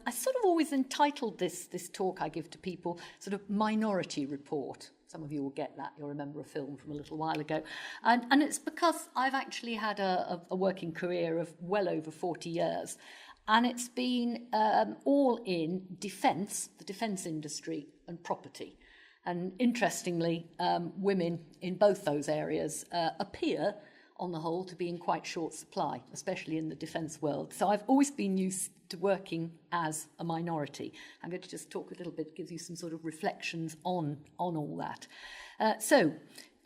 I sort of always entitled this talk I give to people sort of Minority Report. Some of you will get that. You'll remember a film from a little while ago. And it's because I've actually had a working career of well over 40 years. And it's been all in defence, the defence industry and property. And interestingly, women in both those areas appear, on the whole, to be in quite short supply, especially in the defence world. So I've always been used to working as a minority. I'm going to just talk a little bit, give you some sort of reflections on all that.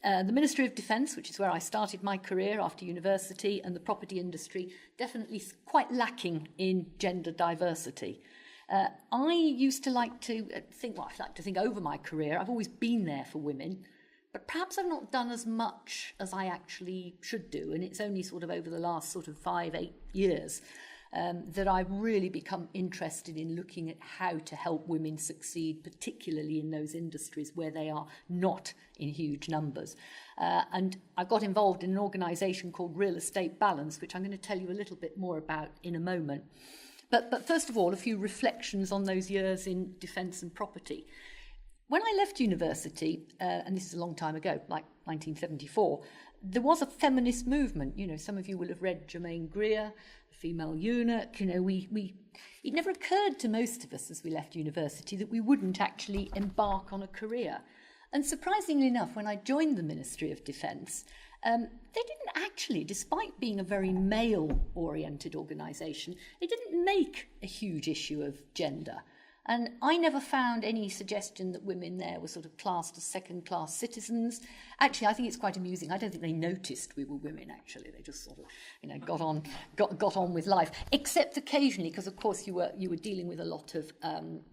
The Ministry of Defence, which is where I started my career after university, and the property industry, definitely quite lacking in gender diversity. I used to like to think over my career. I've always been there for women, but perhaps I've not done as much as I actually should do. And it's only sort of over the last sort of 5-8 years that I've really become interested in looking at how to help women succeed, particularly in those industries where they are not in huge numbers. And I got involved in an organisation called Real Estate Balance, which I'm going to tell you a little bit more about in a moment. But first of all, a few reflections on those years in defence and property. When I left university, and this is a long time ago, like 1974, there was a feminist movement. You know, some of you will have read Germaine Greer, The Female Eunuch. You know, it never occurred to most of us as we left university that we wouldn't actually embark on a career. And surprisingly enough, when I joined the Ministry of Defence, they didn't actually, despite being a very male-oriented organisation, they didn't make a huge issue of gender. And I never found any suggestion that women there were sort of classed as second-class citizens. Actually, I think it's quite amusing. I don't think they noticed we were women, actually. They just sort of, you know, got on with life. Except occasionally, because, of course, you were dealing with a lot of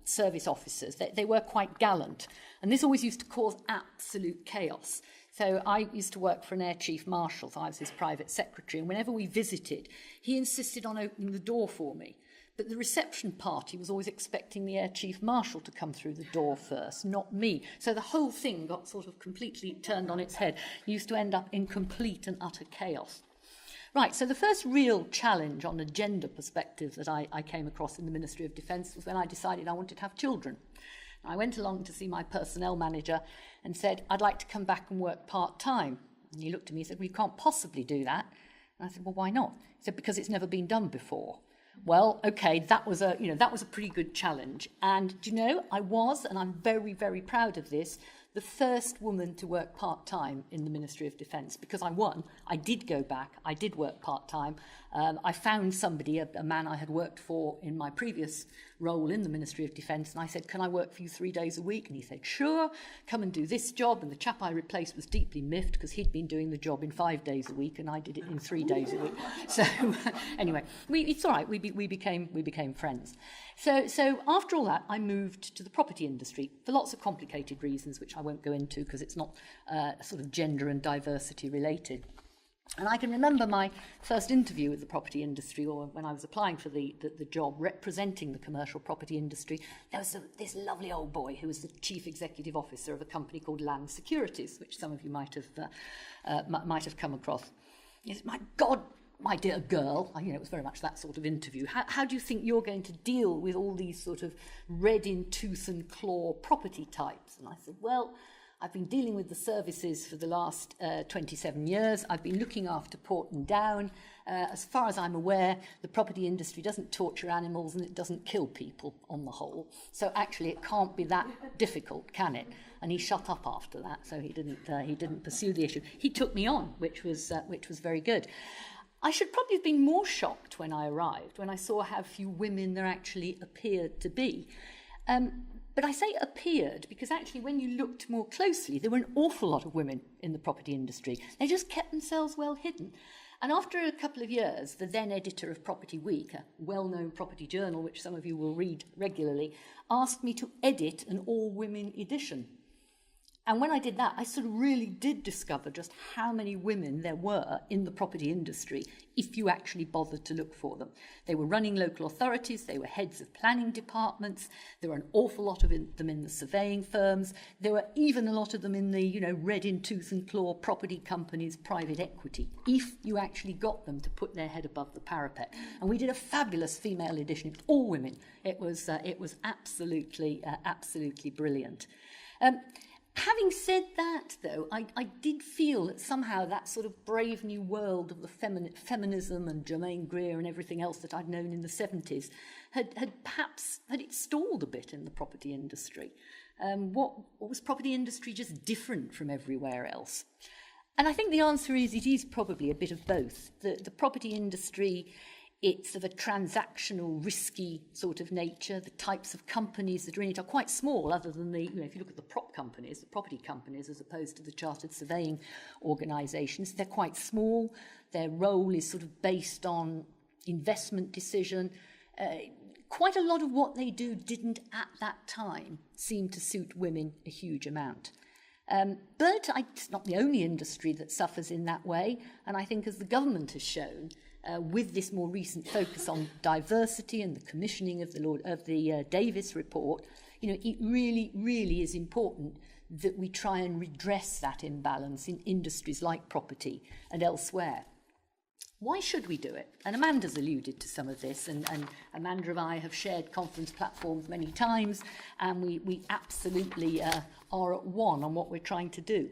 service officers. They were quite gallant. And this always used to cause absolute chaos. So I used to work for an Air Chief Marshal, so I was his private secretary. And whenever we visited, he insisted on opening the door for me. But the reception party was always expecting the Air Chief Marshal to come through the door first, not me. So the whole thing got sort of completely turned on its head. You used to end up in complete and utter chaos. Right, so the first real challenge on a gender perspective that I came across in the Ministry of Defence was when I decided I wanted to have children. I went along to see my personnel manager and said, I'd like to come back and work part-time. And he looked at me and said, well, you can't possibly do that. And I said, well, why not? He said, because it's never been done before. Well, okay, that was a pretty good challenge. And do you know, I was, and I'm very, very proud of this, the first woman to work part-time in the Ministry of Defence, because I won. I did go back. I did work part-time. I found somebody, a man I had worked for in my previous role in the Ministry of Defence, and I said, can I work for you 3 days a week? And he said, sure, come and do this job. And the chap I replaced was deeply miffed because he'd been doing the job in 5 days a week and I did it in 3 days a week. So anyway, it's all right. We became friends. So after all that, I moved to the property industry for lots of complicated reasons, which I won't go into because it's not sort of gender and diversity related. And I can remember my first interview with the property industry, or when I was applying for the job representing the commercial property industry. There was this lovely old boy who was the chief executive officer of a company called Land Securities, which some of you might have come across. He said, my God, my dear girl, it was very much that sort of interview. How do you think you're going to deal with all these sort of red in tooth and claw property types? And I said, well, I've been dealing with the services for the last 27 years. I've been looking after Porton Down. As far as I'm aware, the property industry doesn't torture animals and it doesn't kill people on the whole. So actually it can't be that difficult, can it? And he shut up after that, so he didn't pursue the issue. He took me on, which was very good. I should probably have been more shocked when I arrived, when I saw how few women there actually appeared to be. But I say appeared because actually when you looked more closely, there were an awful lot of women in the property industry. They just kept themselves well hidden. And after a couple of years, the then editor of Property Week, a well-known property journal, which some of you will read regularly, asked me to edit an all-women edition. And when I did that, I sort of really did discover just how many women there were in the property industry if you actually bothered to look for them. They were running local authorities, they were heads of planning departments, there were an awful lot of them in the surveying firms, there were even a lot of them in the, red in tooth and claw property companies, private equity, if you actually got them to put their head above the parapet. And we did a fabulous female edition, it was all women. It was absolutely brilliant. Having said that, though, I did feel that somehow that sort of brave new world of the feminism and Germaine Greer and everything else that I'd known in the 70s had it stalled a bit in the property industry. What was property industry just different from everywhere else? And I think the answer is it is probably a bit of both. The property industry, it's of a transactional, risky sort of nature. The types of companies that are in it are quite small, other than the, if you look at the property companies, as opposed to the chartered surveying organisations, they're quite small. Their role is sort of based on investment decision. Quite a lot of what they do didn't at that time seem to suit women a huge amount. But it's not the only industry that suffers in that way. And I think as the government has shown, with this more recent focus on diversity and the commissioning of the Davis report, it really, really is important that we try and redress that imbalance in industries like property and elsewhere. Why should we do it? And Amanda's alluded to some of this, and Amanda and I have shared conference platforms many times, and we absolutely are at one on what we're trying to do.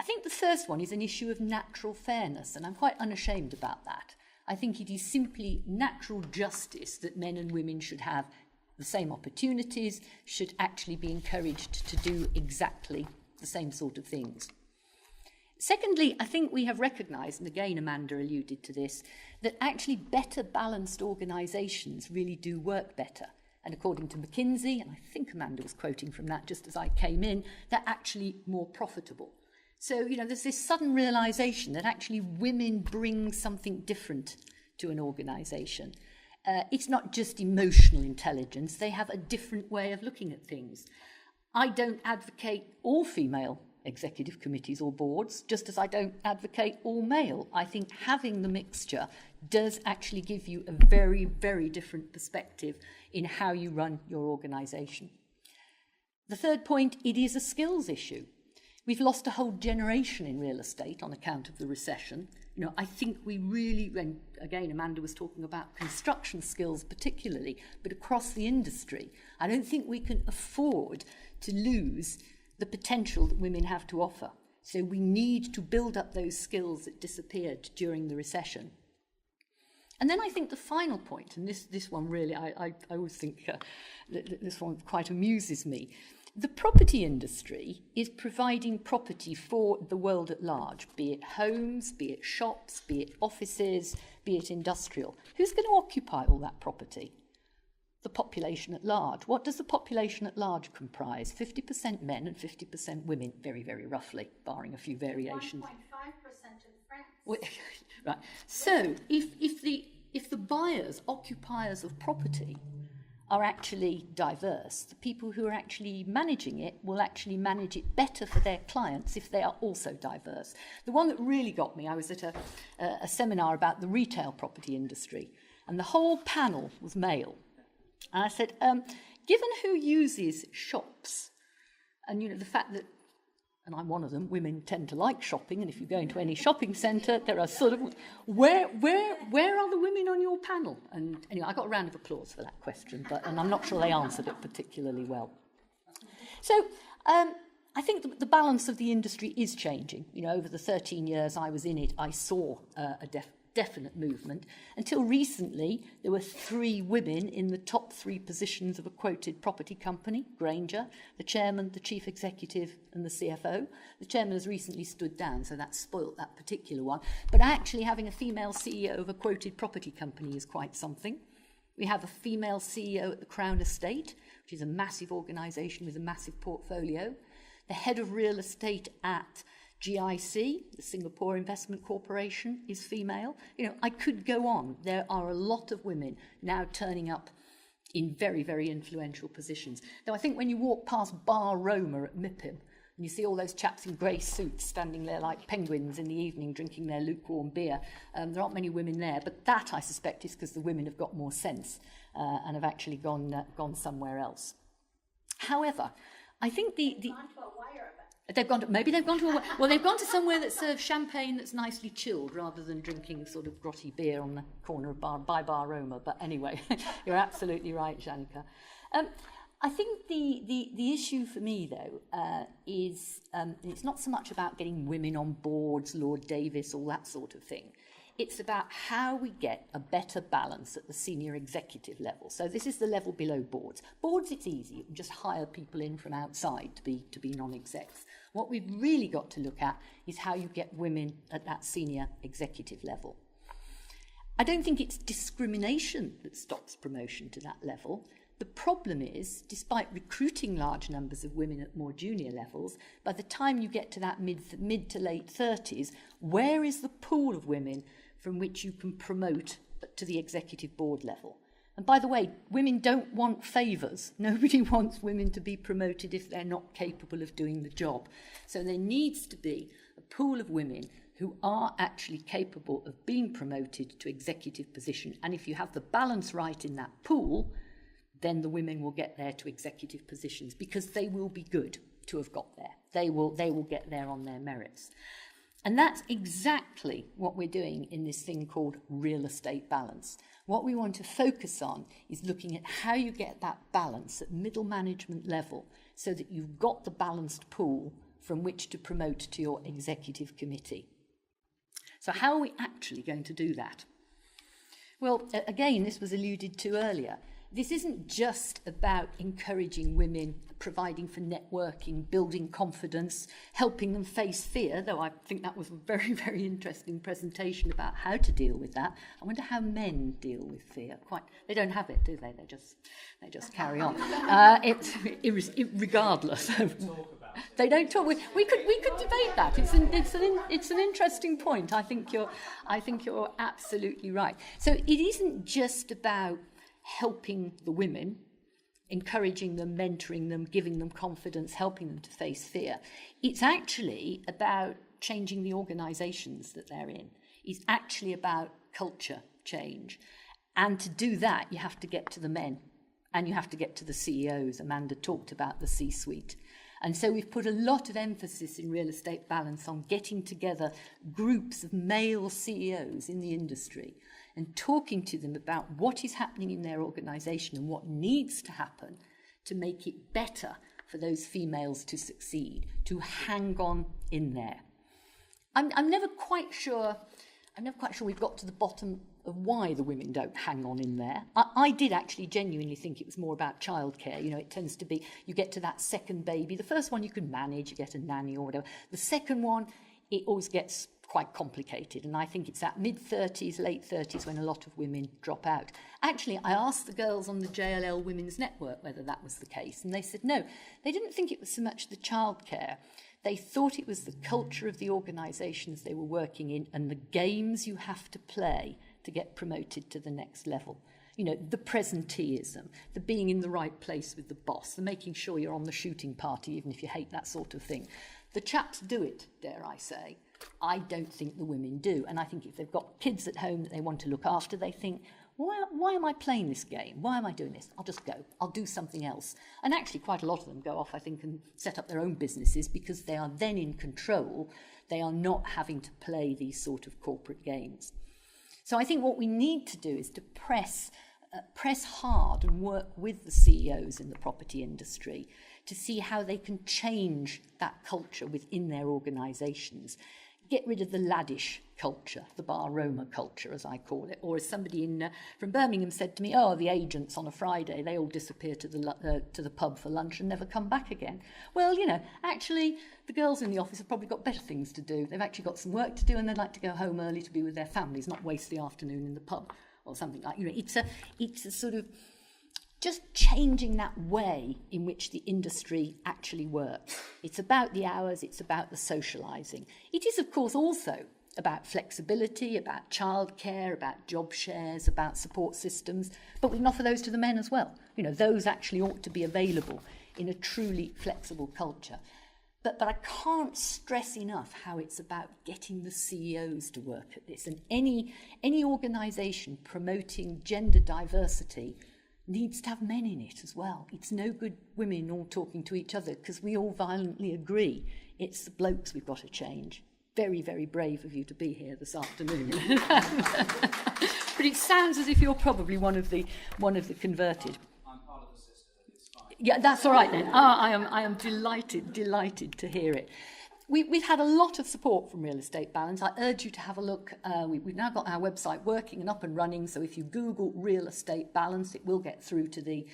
I think the first one is an issue of natural fairness, and I'm quite unashamed about that. I think it is simply natural justice that men and women should have the same opportunities, should actually be encouraged to do exactly the same sort of things. Secondly, I think we have recognised, and again Amanda alluded to this, that actually better balanced organisations really do work better. And according to McKinsey, and I think Amanda was quoting from that just as I came in, they're actually more profitable. So, there's this sudden realisation that actually women bring something different to an organisation. It's not just emotional intelligence, they have a different way of looking at things. I don't advocate all female executive committees or boards, just as I don't advocate all male. I think having the mixture does actually give you a very, very different perspective in how you run your organisation. The third point, it is a skills issue. We've lost a whole generation in real estate on account of the recession. I think we really, and again, Amanda was talking about construction skills particularly, but across the industry, I don't think we can afford to lose the potential that women have to offer. So we need to build up those skills that disappeared during the recession. And then I think the final point, and this one really, I always think this one quite amuses me. The property industry is providing property for the world at large, be it homes, be it shops, be it offices, be it industrial. Who's going to occupy all that property? The population at large. What does the population at large comprise? 50% men and 50% women, very, very roughly, barring a few variations. 1.5% in France. Right. So if the buyers, occupiers of property are actually diverse, the people who are actually managing it will actually manage it better for their clients if they are also diverse. The one that really got me, I was at a seminar about the retail property industry, and the whole panel was male. And I said, given who uses shops, and the fact that, and I'm one of them, women tend to like shopping, and if you go into any shopping centre, there are sort of, where are the women on your panel? And anyway, I got a round of applause for that question, and I'm not sure they answered it particularly well. So I think the balance of the industry is changing. Over the 13 years I was in it, I saw a definite movement. Until recently, there were 3 women in the top 3 positions of a quoted property company, Grainger, the chairman, the chief executive, and the CFO. The chairman has recently stood down, so that spoilt that particular one. But actually having a female CEO of a quoted property company is quite something. We have a female CEO at the Crown Estate, which is a massive organisation with a massive portfolio. The head of real estate at GIC, the Singapore Investment Corporation, is female. I could go on. There are a lot of women now turning up in very, very influential positions. Though I think when you walk past Bar Roma at MIPIM, And you see all those chaps in grey suits standing there like penguins in the evening drinking their lukewarm beer. There aren't many women there, but that, I suspect, is because the women have got more sense and have actually gone somewhere else. However, I think Gone to a wire event. they've gone to somewhere that serves champagne that's nicely chilled rather than drinking sort of grotty beer on the corner of Bar Roma. But anyway, you're absolutely right, Janika. I think the issue for me, though, is it's not so much about getting women on boards, Lord Davis, all that sort of thing. It's about how we get a better balance at the senior executive level. So this is the level below boards. Boards, it's easy. You can just hire people in from outside to be non-execs. What we've really got to look at is how you get women at that senior executive level. I don't think it's discrimination that stops promotion to that level. The problem is, despite recruiting large numbers of women at more junior levels, by the time you get to that mid to late 30s, where is the pool of women from which you can promote to the executive board level? And by the way, women don't want favours. Nobody wants women to be promoted if they're not capable of doing the job. So there needs to be a pool of women who are actually capable of being promoted to executive position. And if you have the balance right in that pool, then the women will get there to executive positions because they will be good to have got there. They will get there on their merits. And that's exactly what we're doing in this thing called real estate balance. What we want to focus on is looking at how you get that balance at middle management level so that you've got the balanced pool from which to promote to your executive committee. So how are we actually going to do that? Well, again, this was alluded to earlier. This isn't just about encouraging women, providing for networking, building confidence, helping them face fear, though I think that was a very, very interesting presentation about how to deal with that. I wonder how men deal with fear. They don't have it, do they? They just carry on. Regardless. They don't talk. We could debate that. It's an interesting point. I think you're absolutely right. So it isn't just about helping the women, encouraging them, mentoring them, giving them confidence, helping them to face fear. It's actually about changing the organisations that they're in. It's actually about culture change. And to do that, you have to get to the men and you have to get to the CEOs. Amanda talked about the C-suite. And so we've put a lot of emphasis in real estate balance on getting together groups of male CEOs in the industry and talking to them about what is happening in their organisation and what needs to happen to make it better for those females to succeed, to hang on in there. I'm never quite sure we've got to the bottom of why the women don't hang on in there. I did actually genuinely think it was more about childcare. You know, it tends to be you get to that second baby. The first one you can manage, you get a nanny or whatever. The second one, it always gets quite complicated. And I think it's at mid-30s, late 30s when a lot of women drop out. Actually, I asked the girls on the JLL Women's Network whether that was the case. And they said no, they didn't think it was so much the childcare. They thought it was the culture of the organisations they were working in and the games you have to play to get promoted to the next level. You know, the presenteeism, the being in the right place with the boss, the making sure you're on the shooting party, even if you hate that sort of thing. The chaps do it, dare I say. I don't think the women do. And I think if they've got kids at home that they want to look after, they think, why am I playing this game? Why am I doing this? I'll just go. I'll do something else. And actually quite a lot of them go off, I think, and set up their own businesses because they are then in control. They are not having to play these sort of corporate games. So I think what we need to do is to press hard and work with the CEOs in the property industry to see how they can change that culture within their organisations. Get rid of the laddish culture, the Bar Roma culture, as I call it. Or as somebody from Birmingham said to me, the agents on a Friday, they all disappear to the pub for lunch and never come back again. Well, you know, actually, the girls in the office have probably got better things to do. They've actually got some work to do and they'd like to go home early to be with their families, not waste the afternoon in the pub or something like that. You know, it's a sort of just changing that way in which the industry actually works. It's about the hours, it's about the socialising. It is, of course, also about flexibility, about childcare, about job shares, about support systems, but we can offer those to the men as well. You know, those actually ought to be available in a truly flexible culture. But I can't stress enough how it's about getting the CEOs to work at this. And any organisation promoting gender diversity needs to have men in it as well. It's no good women all talking to each other because we all violently agree it's the blokes we've got to change. Very, very brave of you to be here this afternoon. But it sounds as if you're probably one of the converted. I'm part of the system, it's fine. Yeah, that's all right then. I am delighted to hear it. We've had a lot of support from Real Estate Balance. I urge you to have a look. We've now got our website working and up and running. So if you Google Real Estate Balance, it will get through to the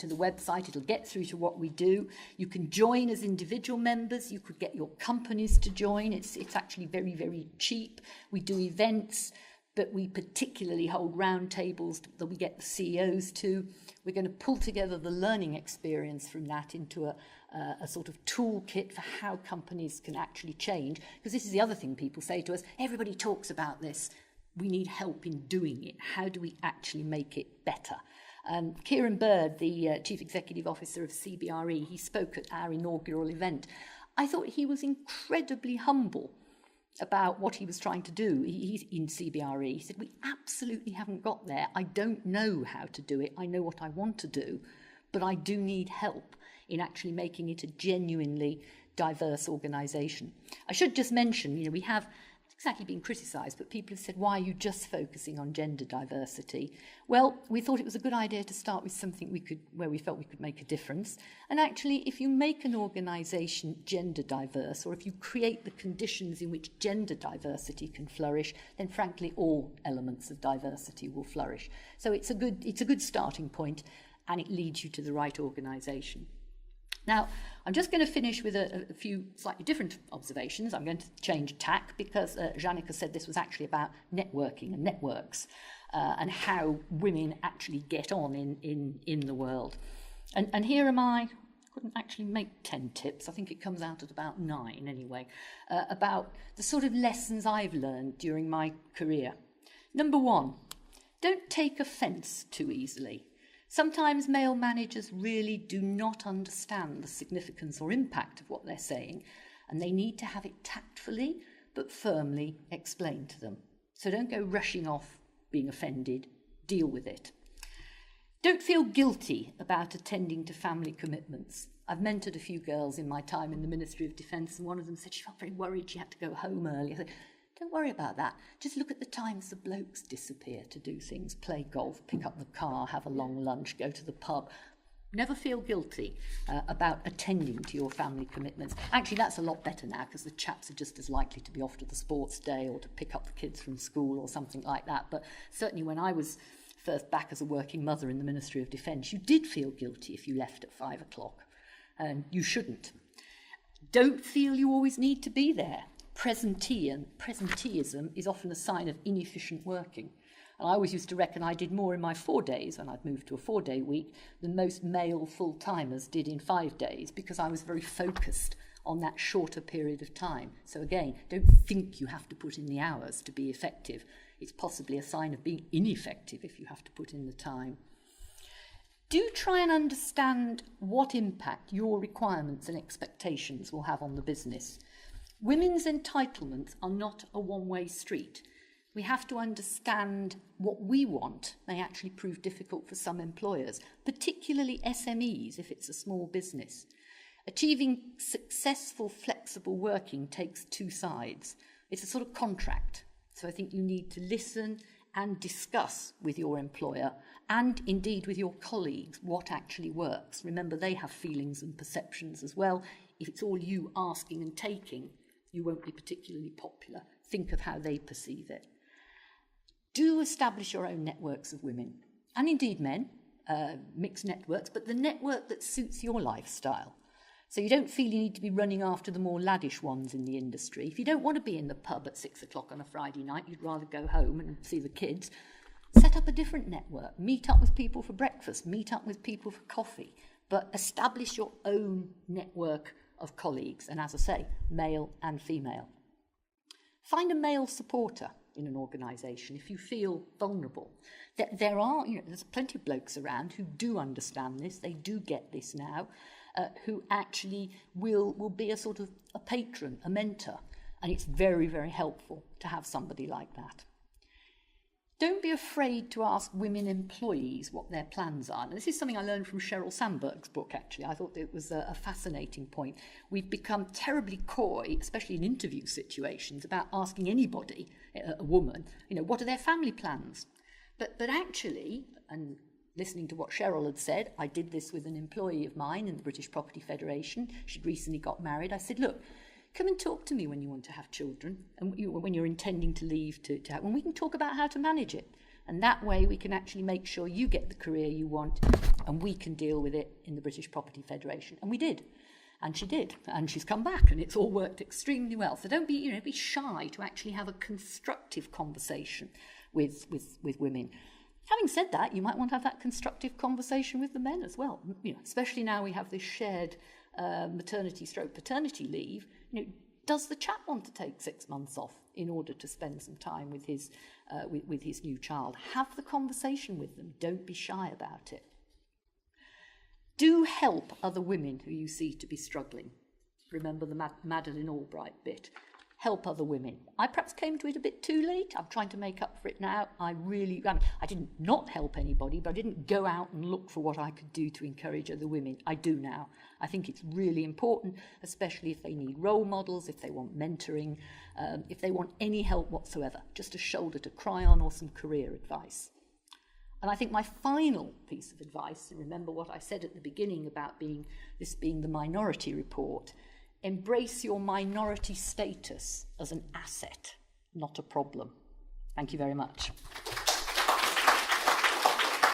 website. It'll get through to what we do. You can join as individual members. You could get your companies to join. It's actually very, very cheap. We do events, but we particularly hold roundtables that we get the CEOs to. We're going to pull together the learning experience from that into a sort of toolkit for how companies can actually change. Because this is the other thing people say to us, everybody talks about this. We need help in doing it. How do we actually make it better? Kieran Bird, the Chief Executive Officer of CBRE, he spoke at our inaugural event. I thought he was incredibly humble about what he was trying to do. He's in CBRE. He said, we absolutely haven't got there. I don't know how to do it. I know what I want to do, but I do need help in actually making it a genuinely diverse organisation. I should just mention, we have exactly been criticised, but people have said, why are you just focusing on gender diversity? Well, we thought it was a good idea to start with something where we felt we could make a difference. And actually, if you make an organisation gender diverse, or if you create the conditions in which gender diversity can flourish, then frankly, all elements of diversity will flourish. So it's a good starting point, and it leads you to the right organisation. Now, I'm just going to finish with a few slightly different observations. I'm going to change tack because Janneke said this was actually about networking and networks and how women actually get on in the world. And here am I couldn't actually make 10 tips. I think it comes out at about 9 anyway, about the sort of lessons I've learned during my career. Number 1, don't take offence too easily. Sometimes male managers really do not understand the significance or impact of what they're saying, and they need to have it tactfully but firmly explained to them. So don't go rushing off being offended. Deal with it. Don't feel guilty about attending to family commitments. I've mentored a few girls in my time in the Ministry of Defence, and one of them said she felt very worried she had to go home early. I said, don't worry about that. Just look at the times the blokes disappear to do things, play golf, pick up the car, have a long lunch, go to the pub. Never feel guilty about attending to your family commitments. Actually, that's a lot better now because the chaps are just as likely to be off to the sports day or to pick up the kids from school or something like that. But certainly when I was first back as a working mother in the Ministry of Defence, you did feel guilty if you left at 5 o'clock. And you shouldn't. Don't feel you always need to be there. Presenteeism is often a sign of inefficient working. And I always used to reckon I did more in my 4 days when I'd moved to a 4-day week than most male full-timers did in 5 days because I was very focused on that shorter period of time. So again, don't think you have to put in the hours to be effective. It's possibly a sign of being ineffective if you have to put in the time. Do try and understand what impact your requirements and expectations will have on the business. Women's entitlements are not a one-way street. We have to understand what we want may actually prove difficult for some employers, particularly SMEs if it's a small business. Achieving successful, flexible working takes 2 sides. It's a sort of contract. So I think you need to listen and discuss with your employer and indeed with your colleagues what actually works. Remember, they have feelings and perceptions as well. If it's all you asking and taking, you won't be particularly popular. Think of how they perceive it. Do establish your own networks of women, and indeed men, mixed networks, but the network that suits your lifestyle. So you don't feel you need to be running after the more laddish ones in the industry. If you don't want to be in the pub at 6 o'clock on a Friday night, you'd rather go home and see the kids, set up a different network. Meet up with people for breakfast, meet up with people for coffee, but establish your own network of colleagues, and as I say, male and female. Find a male supporter in an organisation if you feel vulnerable. There's plenty of blokes around who do understand this, they do get this now. who actually will be a sort of a patron, a mentor. And it's very, very helpful to have somebody like that. Don't be afraid to ask women employees what their plans are. And this is something I learned from Sheryl Sandberg's book, actually. I thought it was a fascinating point. We've become terribly coy, especially in interview situations, about asking anybody, a woman, what are their family plans? But actually, and listening to what Sheryl had said, I did this with an employee of mine in the British Property Federation. She'd recently got married. I said, look, come and talk to me when you want to have children and when you're intending to leave to have, and we can talk about how to manage it. And that way we can actually make sure you get the career you want and we can deal with it in the British Property Federation. And we did. And she did. And she's come back and it's all worked extremely well. So don't be shy to actually have a constructive conversation with women. Having said that, you might want to have that constructive conversation with the men as well. Especially now we have this shared maternity/paternity leave. Does the chap want to take 6 months off in order to spend some time with his new child? Have the conversation with them. Don't be shy about it. Do help other women who you see to be struggling. Remember the Madeleine Albright bit. Help other women. I perhaps came to it a bit too late. I'm trying to make up for it now. I didn't not help anybody, but I didn't go out and look for what I could do to encourage other women. I do now. I think it's really important, especially if they need role models, if they want mentoring, if they want any help whatsoever, just a shoulder to cry on or some career advice. And I think my final piece of advice, and remember what I said at the beginning about this being the Minority Report, embrace your minority status as an asset, not a problem. Thank you very much.